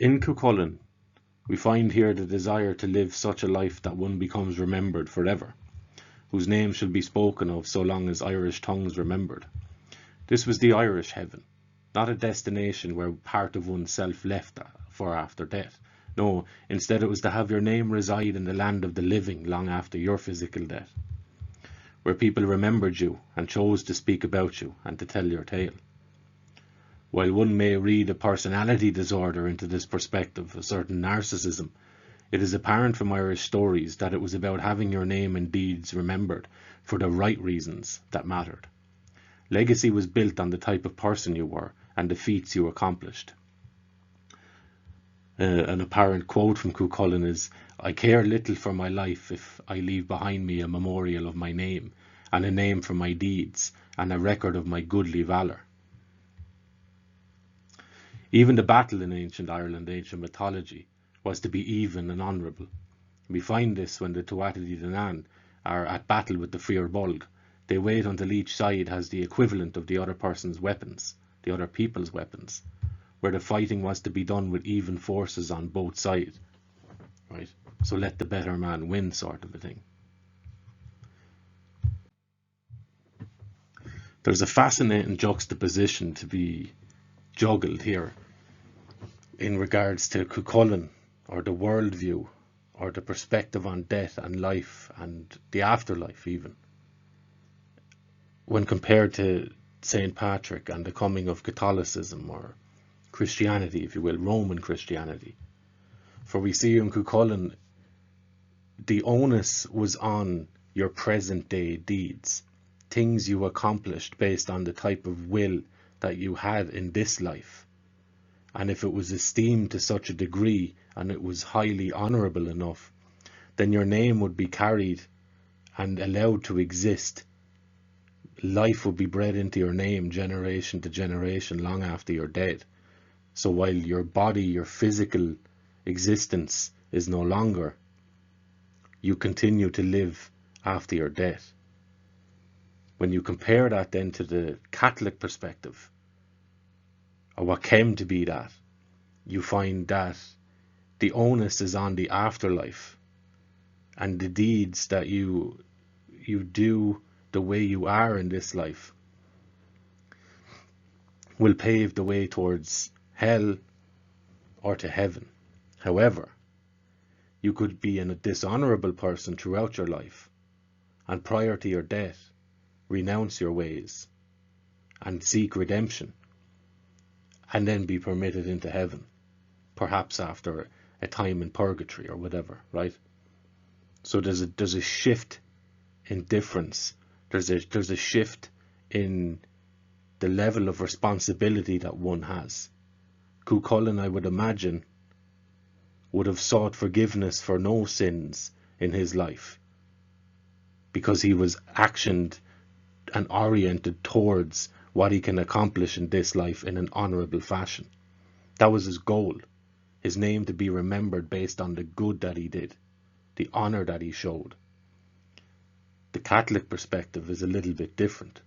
In Cuchulainn, we find here the desire to live such a life that one becomes remembered forever, whose name shall be spoken of so long as Irish tongues remembered. This was the Irish heaven, not a destination where part of oneself left for after death. No, instead it was to have your name reside in the land of the living long after your physical death, where people remembered you and chose to speak about you and to tell your tale. While one may read a personality disorder into this perspective, a certain narcissism, it is apparent from Irish stories that it was about having your name and deeds remembered for the right reasons that mattered. Legacy was built on the type of person you were and the feats you accomplished. An apparent quote from Cuchulainn is, "I care little for my life if I leave behind me a memorial of my name, and a name for my deeds, and a record of my goodly valour." Even the battle in ancient Ireland, ancient mythology, was to be even and honourable. We find this when the Tuatha Dé Danann are at battle with the Fir Bolg. They wait until each side has the equivalent of the other person's weapons, the other people's weapons, where the fighting was to be done with even forces on both sides, right? So let the better man win, sort of a thing. There's a fascinating juxtaposition to be juggled here in regards to Cuchulainn, or the worldview, or the perspective on death and life and the afterlife even, when compared to St. Patrick and the coming of Catholicism, or Christianity, if you will, Roman Christianity. For we see in Cuchulainn, the onus was on your present day deeds, things you accomplished based on the type of will that you had in this life. And if it was esteemed to such a degree and it was highly honourable enough, then your name would be carried and allowed to exist. Life would be bred into your name generation to generation long after you're dead. So while your body, your physical existence is no longer, you continue to live after your death. When you compare that then to the Catholic perspective, or what came to be that, you find that the onus is on the afterlife, and the deeds that you do the way you are in this life will pave the way towards hell or to heaven. However, you could be a dishonourable person throughout your life, and prior to your death, renounce your ways and seek redemption, and then be permitted into heaven, perhaps after a time in purgatory or whatever, right? So there's a shift in difference. There's a shift in the level of responsibility that one has. Cuchulainn, I would imagine, would have sought forgiveness for no sins in his life, because he was actioned and oriented towards what he can accomplish in this life in an honourable fashion. That was his goal, his name to be remembered based on the good that he did, the honour that he showed. The Catholic perspective is a little bit different.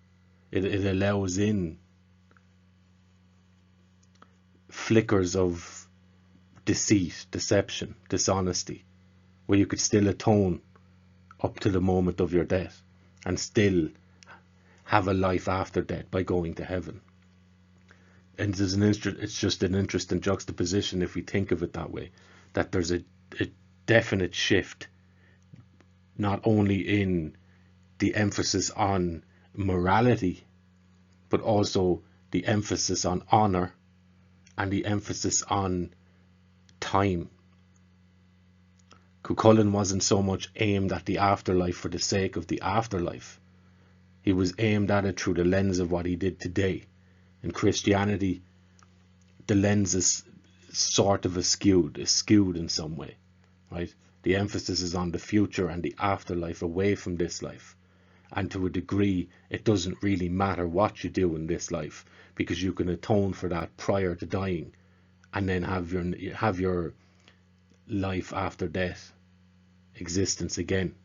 It allows in flickers of deceit, deception, dishonesty, where you could still atone up to the moment of your death and still have a life after death by going to heaven. And it's just an interesting juxtaposition if we think of it that way, that there's a definite shift, not only in the emphasis on morality, but also the emphasis on honour and the emphasis on time. Cuchulainn wasn't so much aimed at the afterlife for the sake of the afterlife. He was aimed at it through the lens of what he did today. In Christianity, the lens is sort of skewed in some way, right? The emphasis is on the future and the afterlife away from this life. And to a degree, it doesn't really matter what you do in this life, because you can atone for that prior to dying, and then have your life after death existence again.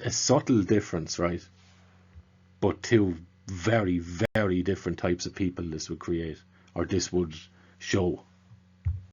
A subtle difference, right? But two very, very different types of people this would create. or this would show.